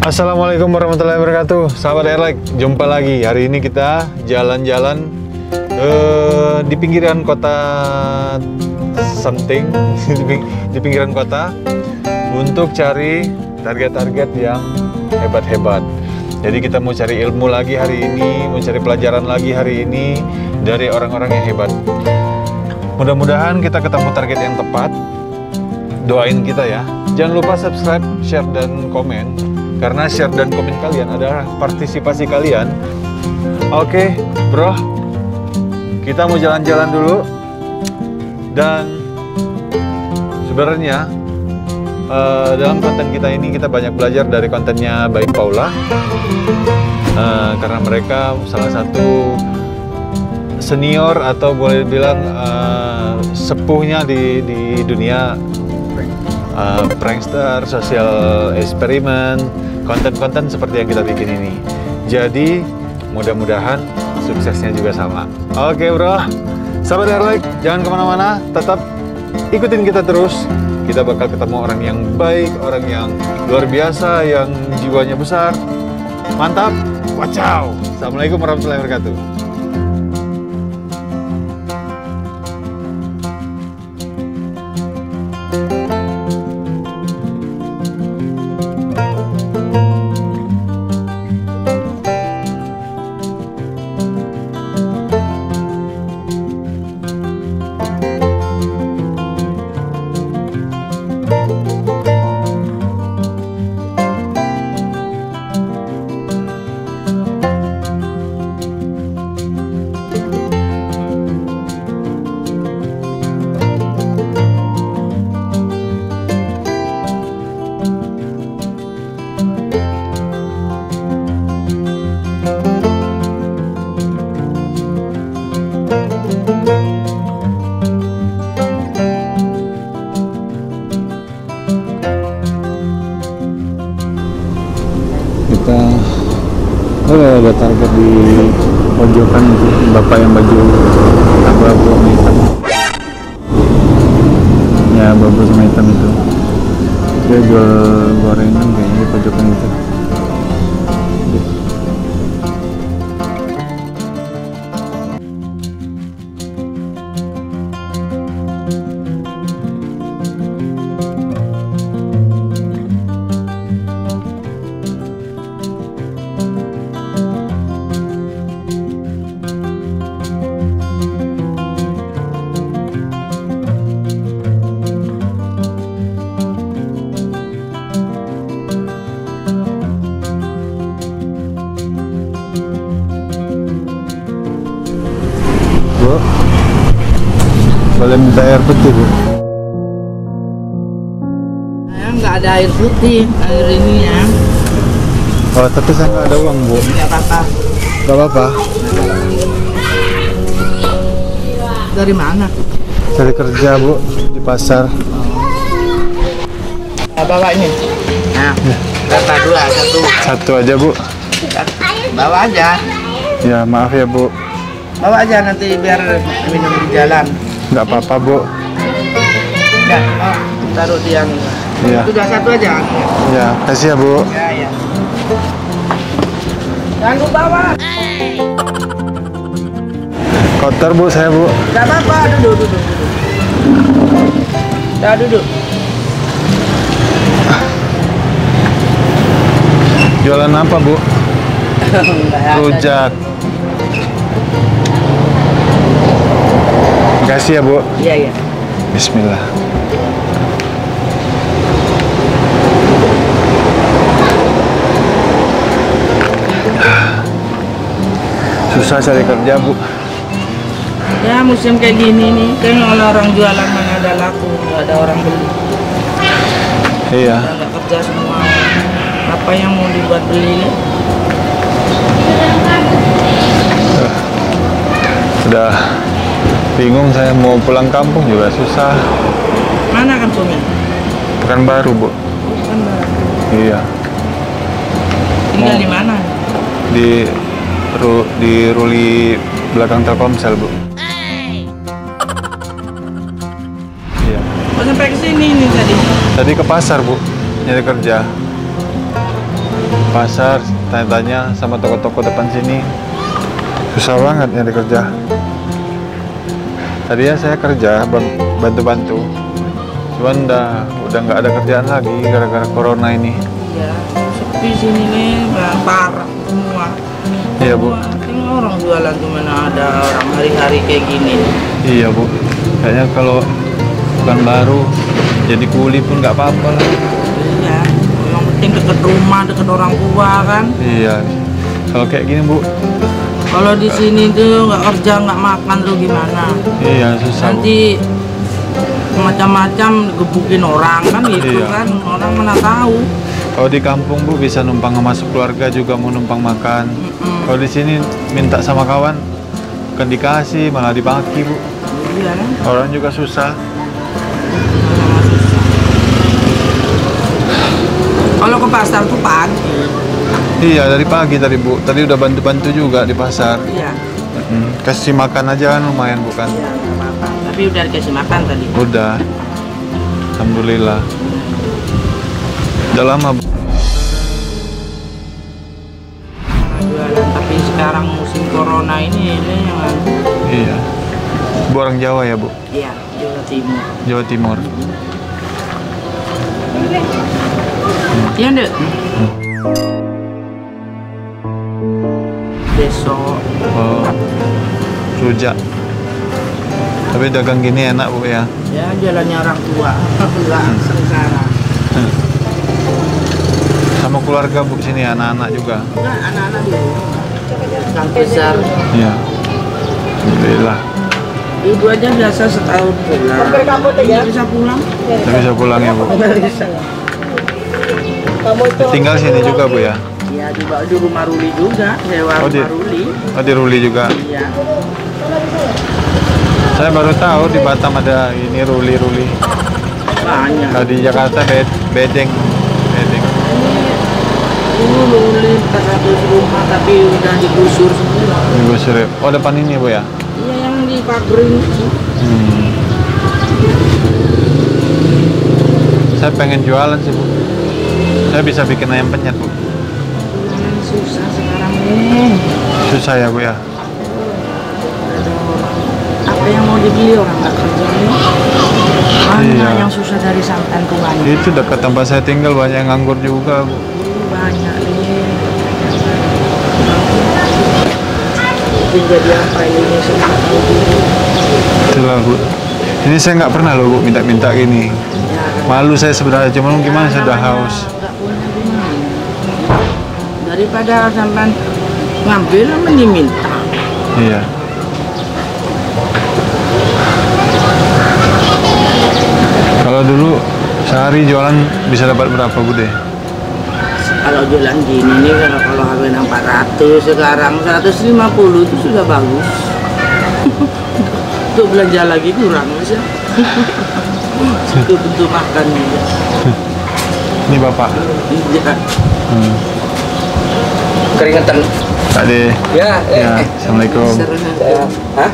Assalamualaikum warahmatullahi wabarakatuh, sahabat Airlike, jumpa lagi. Hari ini kita jalan-jalan di pinggiran kota something, di pinggiran kota untuk cari target-target yang hebat-hebat. Jadi kita mau cari ilmu lagi hari ini, mau cari pelajaran lagi hari ini dari orang-orang yang hebat. Mudah-mudahan kita ketemu target yang tepat. Doain kita ya. Jangan lupa subscribe, share, dan komen. Karena share dan komen kalian adalah partisipasi kalian. Oke, bro, kita mau jalan-jalan dulu. Dan sebenarnya dalam konten kita ini kita banyak belajar dari kontennya Baik Paula. Karena mereka salah satu senior atau boleh bilang sepuhnya di dunia prankster, social eksperimen, konten-konten seperti yang kita bikin ini. Jadi mudah-mudahan suksesnya juga sama. Oke bro, sahabat Airlike, jangan kemana-mana, tetap ikutin kita terus. Kita bakal ketemu orang yang baik, orang yang luar biasa, yang jiwanya besar. Mantap, wacau. Assalamualaikum warahmatullahi wabarakatuh. Ada target di pojokan itu, bapak yang baju abu-abu sama hitam ya, abu-abu sama hitam itu dia jual gorengan kayaknya di pojokan itu. Boleh minta air putih, Bu? Saya nggak ada air putih, air ini ya. Oh, tapi saya nggak ada uang, Bu. Nggak apa-apa. Nggak apa-apa. Dari mana? Cari kerja, Bu, di pasar. Bawa ini. Nah, berapa? Dua, satu. Satu aja, Bu. Bawa aja. Ya, maaf ya, Bu. Bawa aja nanti biar minum di jalan. Nggak apa-apa, Bu. Ya, oh, taruh di yang. Iya. Sudah satu aja. Ya, kasih ya, Bu. Ya, ya. Jangan lupa bawa. Kotor, Bu, saya, Bu. Nggak apa-apa, duduk. Ya, duduk. Jualan apa, Bu? Rujak. Makasih ya, Bu. Iya. Bismillah. Susah cari kerja, Bu. Ya, musim kayak gini nih, kan orang jualan mana ada laku, nggak ada orang beli. Iya. Nggak kerja semua. Apa yang mau dibuat beli? Udah bingung saya mau pulang kampung juga susah. Mana kampungnya? Pekanbaru, Bu. Iya. Tinggal di mana? Di Ruli belakang Telkomsel, Bu. Iya. Oh, sampai ke sini nih tadi. Tadi ke pasar, Bu, nyari kerja. Pasar, tanya-tanya sama toko-toko depan sini. Susah banget nyari kerja. Tadi ya saya kerja, bantu-bantu. Cuman udah nggak ada kerjaan lagi gara-gara corona ini. Iya, sepi sini nih, parah semua. Iya, Bu. Tengok orang jualan tuh mana ada orang hari-hari kayak gini. Iya, Bu. Kayaknya kalau bukan baru jadi kuli pun nggak apa-apa lah. Iya, yang penting deket rumah, deket orang tua kan. Iya. Kalau kayak gini, Bu. Kalau di sini tuh nggak kerja, nggak makan tuh gimana? Iya, susah, Bu. Nanti macam-macam gebukin orang kan gitu Iya. kan, orang mana tahu. Kalau di kampung, Bu, bisa numpang masuk keluarga juga mau numpang makan. Kalau di sini minta sama kawan bukan dikasih, malah dibagi, Bu. Iya kan? Orang juga susah. Kalau ke pasar tuh pagi. Iya, dari pagi tadi, Bu. Tadi udah bantu-bantu juga di pasar. Iya. Kasih makan aja kan lumayan, bukan? Iya, nggak apa-apa. Tapi udah dikasih makan tadi. Udah. Alhamdulillah. Udah lama, Bu. Jualan, tapi sekarang musim corona ini yang Iya. Bu orang Jawa ya, Bu? iya, Jawa Timur. Jawa Timur. Iya, Ndek. Besok. Oh. Rujak. Tapi dagang gini enak, Bu, ya? Ya, jalannya orang tua. Enggak sengsara. Sama keluarga, Bu, sini anak-anak juga. Enggak, anak-anak dulu. Yang besar. Iya. Alhamdulillah. Ibu aja biasa setahun pulang. Nggak bisa pulang. Nggak bisa pulang ya, Bu? Nggak bisa. Tinggal sini juga, Bu, ya? Iya, di rumah Ruli juga. Sewa Oh, rumah Ruli. Oh, di Ruli juga. Iya. Saya baru tahu di Batam ada ini Ruli. Banyak. Kalau di Jakarta Bedeng. Dulu Ruli 400 rumah tapi udah digusur semua. Digusur. Oh, depan ini, Bu, ya? Iya, yang di Pagring itu. Saya pengen jualan sih, Bu. Saya bisa bikin ayam penyet, Bu. Susah sekarang nih. Susah ya, Bu, ya? Ada orang. Apa yang mau dibeli orang nggak kerja nih? Mana Iya. yang susah dari sampan tuanya? Itu dekat tempat saya tinggal banyak yang nganggur juga, Bu. Banyak nih. Tinggal di apa ini semua. Itulah, Bu. Ini saya nggak pernah loh, Bu, minta-minta gini. Ya, Malu saya sebenarnya, cuman gimana saya udah haus. nggak punya gimana. Daripada sampai ngambil mending minta. Iya. Kalau dulu sehari jualan bisa dapat berapa, Bu, deh? Kalau jualan gini nih kalau harganya 400 sekarang 150 itu sudah bagus. Untuk belanja lagi kurang bisa. Cukup untuk makan juga. Ini Bapak. Iya. Keringetan. Pak De. Ya, Ya, Assalamualaikum. Hah?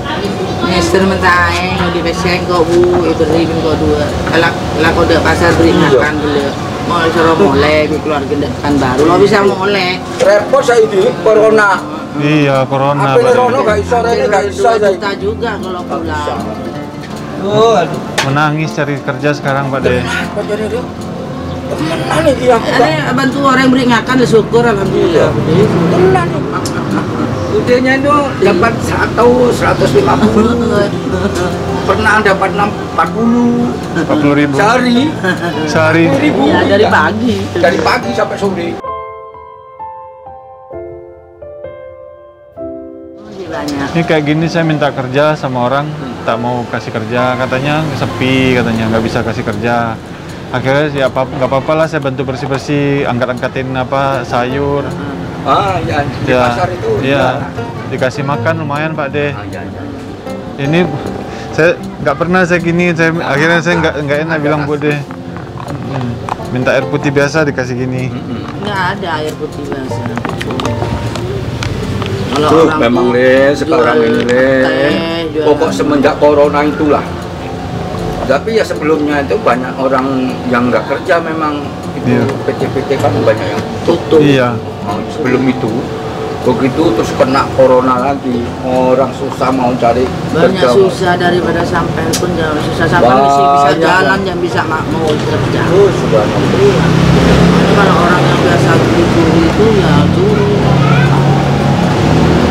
Mister mentaeng di peseng kok Bu, beri kok dua. Kalau kau udah pasar beri makan dulu. Mau suruh mulai keluarga depan baru lo bisa mulai. Repot saya ini corona. Iya, corona, Apa Pak De. corona gak iso rene gak iso 2 saya. juta juga kalau pulang. Oh, aduh. Menangis cari kerja sekarang, Pak De. Kok jadi itu? Temenan iki aku. Ada bantu orang beri makan syukur alhamdulillah. Temenan. Udahnya itu dapat 150. Pernah dapat 40 40.000 sehari. sehari. 40.000. Iya dari pagi. Dari pagi sampai sore. Banyak. Ini kayak gini saya minta kerja sama orang, tak mau kasih kerja, katanya sepi, katanya nggak bisa kasih kerja. Akhirnya ya nggak apa-apa lah, saya bantu bersih-bersih, angkat-angkatin apa sayur. Ah, ya di Ya, pasar itu. iya, dikasih makan lumayan, Pak De. Ah, ya, ya. Ini saya nggak pernah saya gini, akhirnya saya nggak enak bilang Bude. Minta air putih biasa dikasih gini. Nggak ada air putih biasa. Tuh, memang Le, sekarang ini Le, pokok semenjak corona itulah. Tapi ya sebelumnya itu banyak orang yang nggak kerja memang itu Iya. PT-PT kan banyak yang tutup. Iya. Nah, sebelum itu begitu terus kena corona lagi, orang susah mau cari Banyak kerja. susah daripada sampai pun jangan susah sampai masih bisa Banyak. jalan yang bisa mau kerja. Terus sudah Iya. Kalau orang yang biasa curi itu ya curi.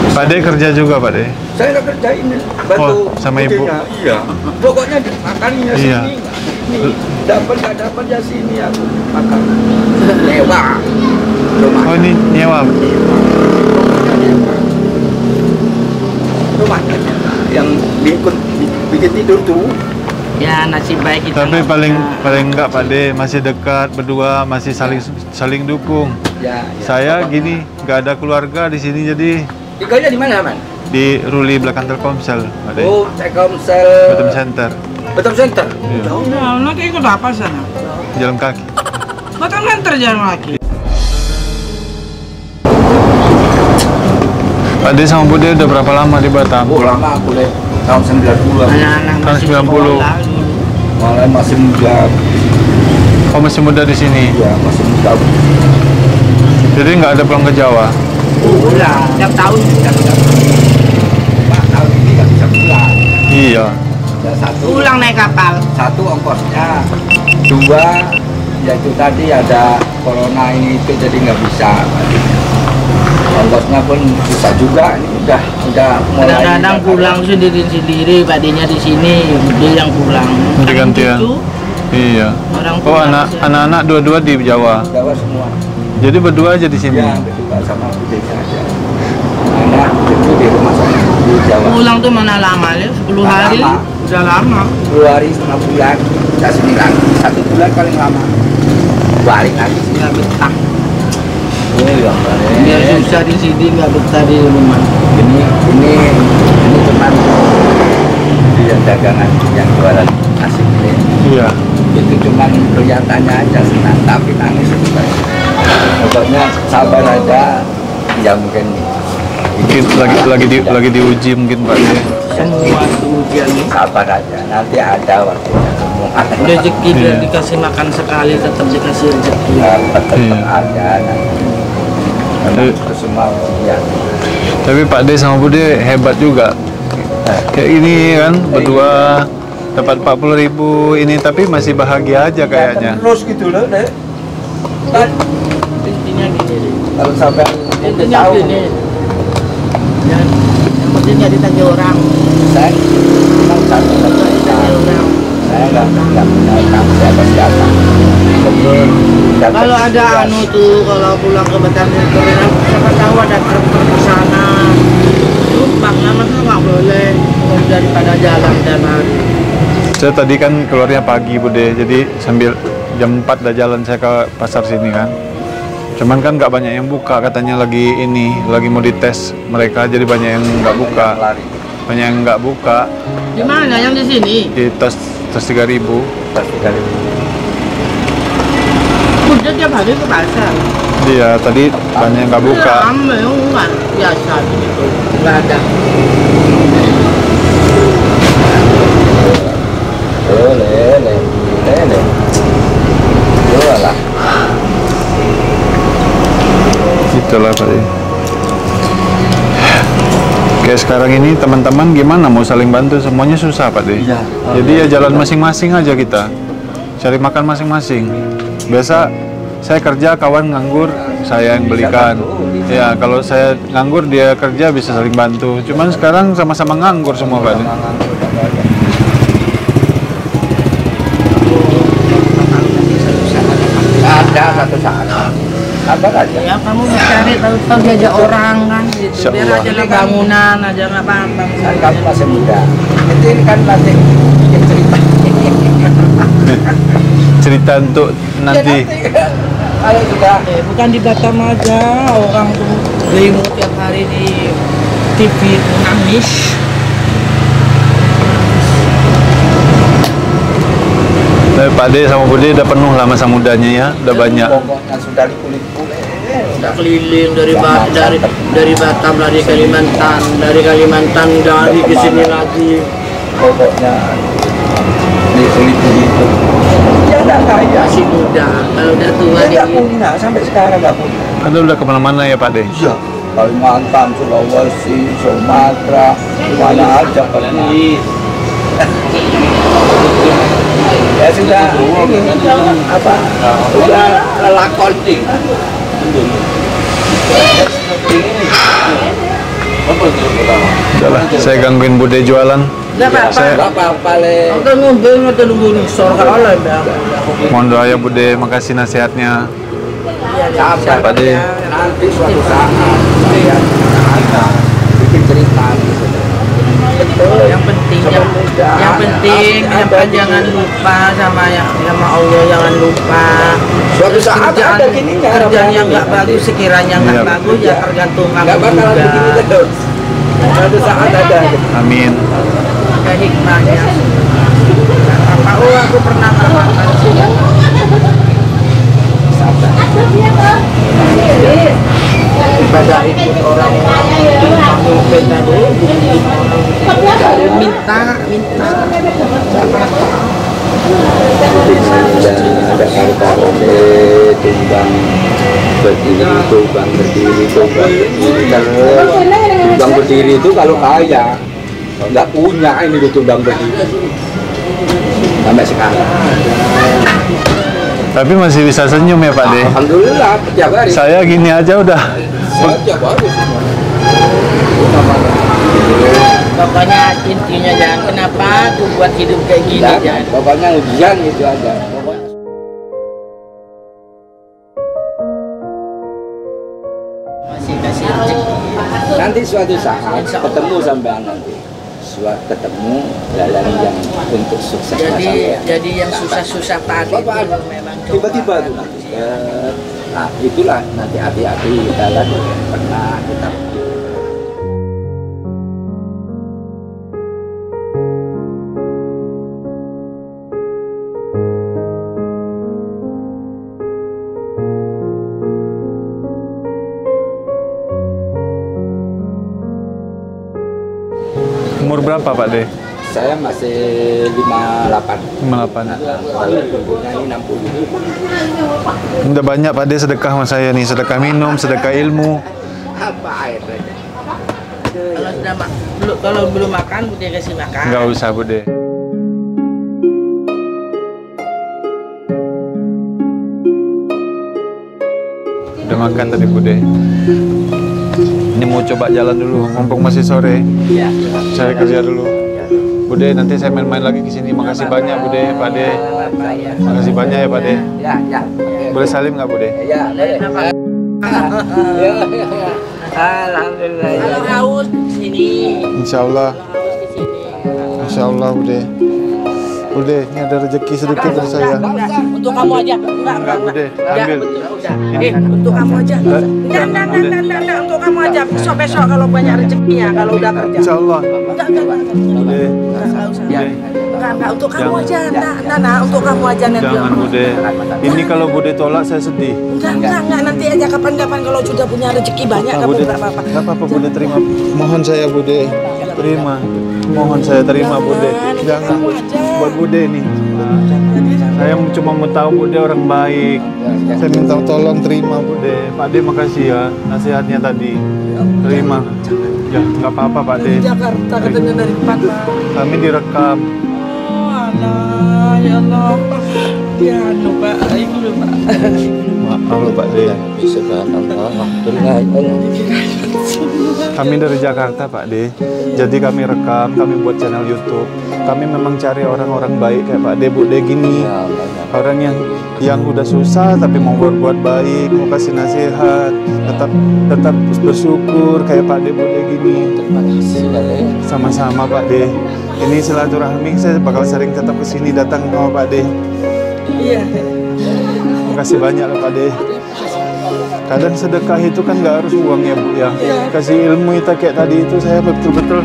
Pak De kerja juga Pak De. saya nggak kerjain bantu Oh, sama ibu. budenya. Iya, pokoknya makannya Iya. sini nggak sini, dapat nggak dapat ya sini aku makan lewat rumah. Oh ini nyewa. Rumahnya nyewa. Rumahnya nyewa. Yang bikin tidur tuh. Ya nasib baik kita. Tapi nggak paling punya. enggak Pak De, masih dekat berdua, masih saling dukung. Ya, Saya gini, nggak ada keluarga di sini jadi tinggalnya di mana, Man? di Ruli belakang Telkomsel, Pak De. Oh, Telkomsel. Bottom Center, Betul Center. Iya. Jauh. Nah, nanti ikut apa sana? jalan kaki. Betul kan jalan lagi. Pak De sama Bude udah berapa lama di Batam? Oh, lama aku Le. Tahun 90-an. Anak-anak Tahun masih 90. sekolah dulu. Malah masih muda. Oh masih muda di sini, Iya, masih muda. jadi nggak ada pulang ke Jawa. Pulang tiap tahun. Pak, tahun ini nggak bisa pulang. Iya. Ya, Pulang naik kapal. satu ongkosnya, dua yaitu tadi ada corona ini itu jadi nggak bisa. Ongkosnya pun bisa juga, ini udah mulai. Kadang-kadang pulang sendiri-sendiri, padinya di sini, dia yang pulang. Ganti gantian. Gitu, Iya. orang Oh pulang anak-anak dua-dua di Jawa. Jawa semua. Jadi berdua aja di sini. Ya, berdua sama budenya aja. Anak itu di rumah saya di Jawa. Pulang tuh mana lama ya? 10 Nggak hari? lama. Udah lama. 2 hari setengah bulan, saya sini lagi. 1 bulan paling lama. Balik lagi sini. Nggak betah. Oh ya, Biar susah di sini, nggak betah di rumah. ini cuman yang dagangan yang jualan nasi ini. Iya. Itu cuman kelihatannya aja senang tapi nangis juga. Pokoknya sabar aja, ya mungkin Mungkin lagi diuji mungkin Pak De. Semua itu ujian. sabar aja, nanti ada waktunya semua. Rezeki Iya. dia dikasih makan sekali, tetap dikasih rezeki. Tetap Iya. ada nanti. Memang itu semua ujian. Tapi Pak De sama Bude hebat juga. Kayak gini kan berdua dapat 40.000 ini tapi masih bahagia aja kayaknya. Terus gitu loh, Dek. Kan Intinya gini deh. kalau sampai Intinya tahu gini. Yang penting nggak ditagih orang. saya memang satu Nggak ditagih orang. saya nggak punya utang siapa-siapa. Betul. Kalau ada anu tuh, kalau pulang ke Batam Center, siapa tahu ada truk ke sana. Numpang lah, masa nggak boleh. Kalau daripada jalan dan hari. Saya tadi kan keluarnya pagi Bude, jadi sambil jam 4 dah jalan saya ke pasar sini kan. Cuman kan nggak banyak yang buka, katanya lagi mau dites mereka, jadi banyak yang nggak buka. Lari. Banyak yang nggak buka Di mana? Yang di sini? di tes 3.000. Pasti kali. Udah tiap hari ke pasar. Iya, tadi banyak yang nggak buka. Ramai, kan biasa gitu. Nggak ada. Lele. Lah. Itulah Pak De. Kayak sekarang ini teman-teman gimana mau saling bantu, semuanya susah Pak De. Iya. Jadi ya jalan masing-masing aja kita, cari makan masing-masing. Biasa saya kerja, kawan nganggur, saya yang belikan. Ya kalau saya nganggur dia kerja bisa saling bantu. Cuman sekarang sama-sama nganggur semua Pak De. Ada satu saat. Sabar aja. Ya kamu cari tahu-tahu diajak orang kan gitu. Insya Biar Allah. aja lah bangunan aja nggak apa-apa. Kan kamu masih muda. Ini kan nanti bikin cerita. Cerita untuk nanti. Ayo sudah. Bukan di Batam aja, orang tuh demo tiap hari di TV itu nangis. Pak De sama Bude udah penuh lah masa mudanya ya, udah banyak. Pokoknya sudah dikulik-kulik. Udah keliling dari Batam, dari Kalimantan, dari ke sini lagi. Pokoknya dikulik-kulik itu. Ya udah kaya. Masih muda, kalau udah tua Dia nggak dikit. punya, sampai sekarang nggak punya. Anda udah kemana-mana ya Pak De? Iya. Kalimantan, Sulawesi, Sumatera, mana aja pergi. Ya sudah ini apa? Sudah lakon nih. Udahlah, saya gangguin Bude jualan. Nggak apa-apa. Saya Nggak apa-apa le. Kita ngomong, kita nunggu nih, sore kalau lah. mohon doa ya Bude, makasih nasihatnya. Sabar Pak De. nanti suatu saat saya ada bikin cerita gitu. Yang penting jangan lupa sama Allah, jangan lupa. Suatu saat ada gininya. Kerjaan yang nggak bagus, sekiranya nggak Iya. bagus ya tergantung kamu Nggak bakalan juga. begini terus. Suatu saat ada. Amin. Ada hikmahnya. Apa? Oh, aku pernah merasakan sih. Ibadah ikut orang memimpin tadi, minta. Ada karo-karo tumbang berdiri, tumbang berdiri. Tumbang berdiri itu kalau kaya nggak punya ini tuh tumbang berdiri sampai sekarang. Tapi masih bisa senyum ya Pak De? Alhamdulillah tiap hari. Saya gini aja udah. Saya tiap hari. Pokoknya intinya jangan kenapa aku buat hidup kayak gini, jangan. Pokoknya ujian itu aja. Masih kasih rezeki. Nanti suatu saat ketemu sampean nanti. Ketemu jalan yang untuk sukses. Jadi yang susah-susah tadi Bapak, itu memang tiba-tiba tuh nanti. Nah itulah nanti hati-hati kita kan pernah kita. Umur berapa Pak De? Saya masih 58. 58. Kalau ibunya ini 60. Udah banyak Pak De sedekah sama saya nih, sedekah minum, sedekah ilmu. Apa air aja? Kalau belum makan, Bude kasih makan. Nggak usah Bude. Udah makan tadi Bude. Ini mau coba jalan dulu, mumpung masih sore. Iya. Saya kerja dulu. Bude, nanti saya main-main lagi ke sini. Makasih banyak Bude, Pak De. Makasih banyak ya Pak De. Ya, ya. Boleh salim nggak Bude? Ya, boleh. Ya, ya. Alhamdulillah. Kalau haus di sini. Insya Allah. Haus di sini. Insya Allah Bude. Bude, ini ada rezeki sedikit dari saya. Untuk kamu aja. Enggak, Bude, ambil. Untuk kamu aja. Enggak, untuk kamu aja. Besok kalau banyak rezekinya, kalau udah kerja. Insya Allah. Enggak. Bude, Enggak usah. Bude. Enggak, untuk kamu Jangan. aja. Nah, untuk kamu aja nanti. Jangan Bude. Ini kalau Bude tolak saya sedih. Enggak, nanti aja kapan-kapan kalau sudah punya rezeki banyak kamu Bude, enggak apa-apa. nggak apa-apa Bude, terima. Mohon saya Bude, terima. Mohon saya terima Bude. Jangan. Buat Bude ini. Saya cuma mau tahu Bude orang baik. Saya minta tolong terima Bude. Pak De makasih ya nasihatnya tadi. Terima. Ya nggak apa-apa Pak De. Jakarta katanya dari mana? Kami direkam. Oh, alah, ya Allah. Ya, anu Pak, ibu dulu Pak. Maaf loh Pak De. Kami dari Jakarta Pak De. Jadi kami rekam, kami buat channel YouTube. Kami memang cari orang-orang baik kayak Pak De, Bude gini. Orang yang udah susah tapi mau berbuat baik, mau kasih nasihat, tetap bersyukur kayak Pak De, Bude gini. Sama-sama Pak De. Ini silaturahmi, saya bakal sering tetap kesini datang sama Pak De. Iya. Makasih banyak loh Pak De. Kadang sedekah itu kan nggak harus uang ya Bu ya. Kasih ilmu kita kayak tadi itu saya betul-betul.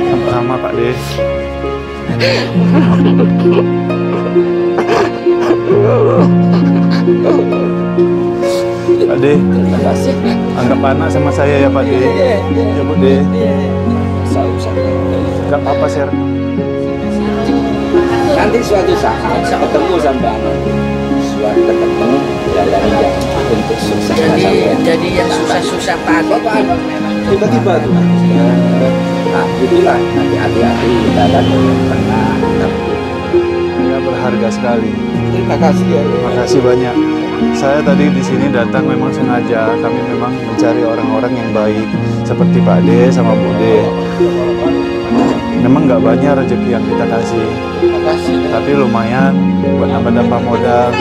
Sama-sama Pak De. Pak De, anggap anak sama saya ya Pak De. Ya Bu De. Gak apa-apa Sir. Nanti suatu saat saya ketemu sama anak. Suatu ketemu jalan yang untuk sukses. Jadi yang susah-susah tadi Tiba-tiba tuh. Nah, itulah nanti hati-hati kita kan pernah. Ya, berharga sekali. Terima kasih ya. Terima kasih banyak. Saya tadi di sini datang memang sengaja. Kami memang mencari orang-orang yang baik seperti Pak De sama Bu De. Memang nggak banyak rezeki yang kita kasih, Terima kasih. tapi lumayan buat nambah-nambah modal.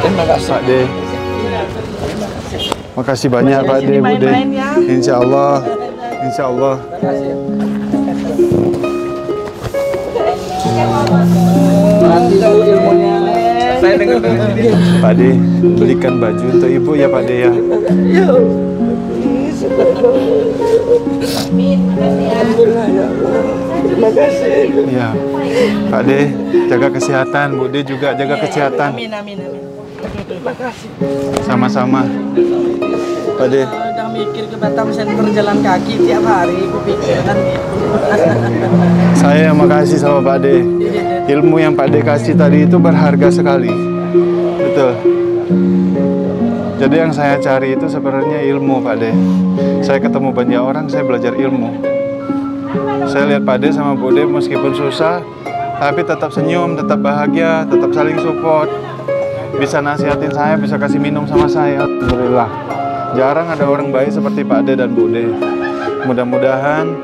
Terima kasih. Pak De, makasih banyak Pak De, Bu De. Insya Allah, Insya Allah. Nanti tahu ilmunya. Saya dengar dari sini. Pak De, belikan baju untuk Ibu ya Pak De ya. Alhamdulillah ya Allah. Terima kasih. Iya. Pak De, jaga kesehatan. Bu De juga jaga kesehatan. Amin. Terima kasih. Sama-sama. Pak De. Udah mikir ke Batam Center jalan kaki tiap hari, kupikir kan gitu. Saya yang makasih sama Pak De. Ilmu yang Pak De kasih tadi itu berharga sekali. Betul. Jadi yang saya cari itu sebenarnya ilmu Pak De. Saya ketemu banyak orang, saya belajar ilmu. Saya lihat Pak De sama Bu De meskipun susah, tapi tetap senyum, tetap bahagia, tetap saling support. Bisa nasihatin saya, bisa kasih minum sama saya. Alhamdulillah. Jarang ada orang baik seperti Pak De dan Bu De. Mudah-mudahan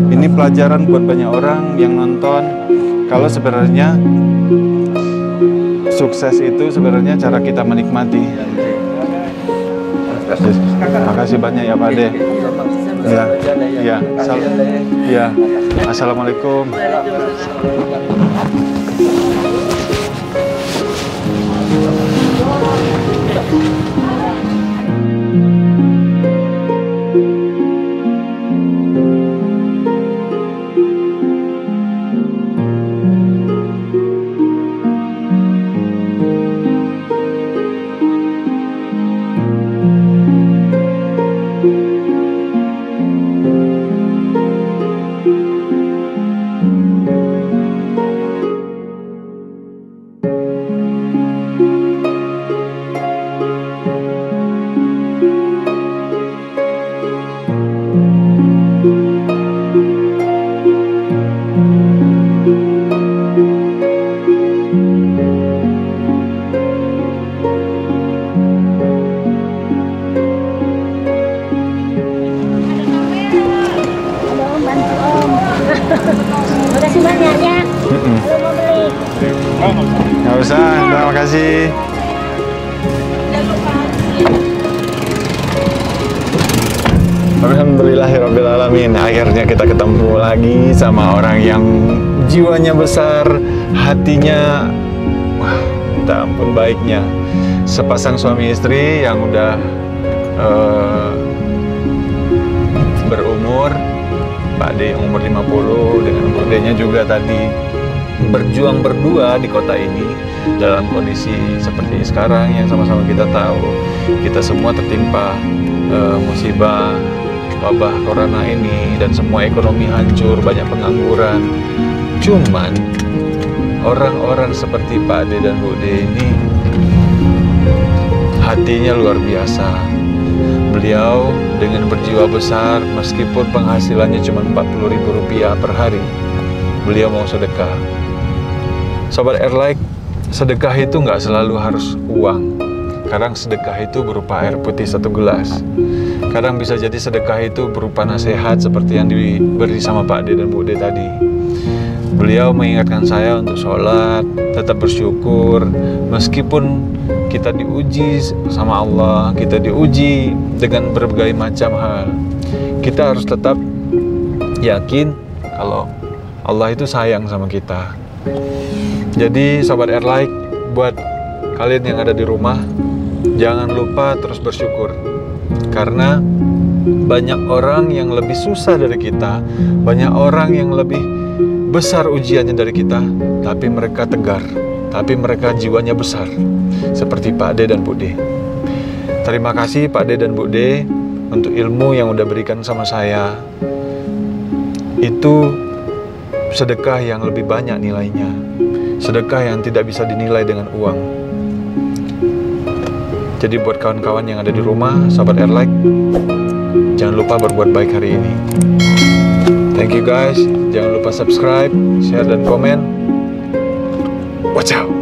ini pelajaran buat banyak orang yang nonton. Kalau sebenarnya sukses itu sebenarnya cara kita menikmati. Terima kasih banyak ya Pak De. Ya, ya, ya. Assalamualaikum. Makasih banyak ya. Kalau mau beli. Nggak usah, terima kasih. Alhamdulillahirrabbilalamin. Akhirnya kita ketemu lagi sama orang yang jiwanya besar, hatinya wah, minta ampun baiknya. Sepasang suami istri yang udah berumur, Pak De yang umur 50 dengan Bu De-nya juga tadi berjuang berdua di kota ini dalam kondisi seperti sekarang yang sama-sama kita tahu kita semua tertimpa musibah wabah corona ini dan semua ekonomi hancur, banyak pengangguran. Cuman orang-orang seperti Pak De dan Bu De ini hatinya luar biasa. Beliau dengan berjiwa besar meskipun penghasilannya cuma Rp40.000 per hari, beliau mau sedekah. Sobat Airlike, sedekah itu nggak selalu harus uang. Kadang sedekah itu berupa air putih 1 gelas. Kadang bisa jadi sedekah itu berupa nasihat seperti yang diberi sama Pak De dan Bu De tadi. Beliau mengingatkan saya untuk sholat, tetap bersyukur, meskipun kita diuji sama Allah, kita diuji dengan berbagai macam hal. Kita harus tetap yakin kalau Allah itu sayang sama kita. Jadi Sobat Airlike, buat kalian yang ada di rumah, jangan lupa terus bersyukur. Karena banyak orang yang lebih susah dari kita, banyak orang yang lebih besar ujiannya dari kita, tapi mereka tegar, tapi mereka jiwanya besar, seperti Pak De dan Bu De. Terima kasih Pak De dan Bu De untuk ilmu yang udah berikan sama saya. Itu sedekah yang lebih banyak nilainya, sedekah yang tidak bisa dinilai dengan uang. Jadi buat kawan-kawan yang ada di rumah, sahabat Airlike, jangan lupa berbuat baik hari ini. Thank you guys, jangan lupa subscribe, share dan komen. Watch out.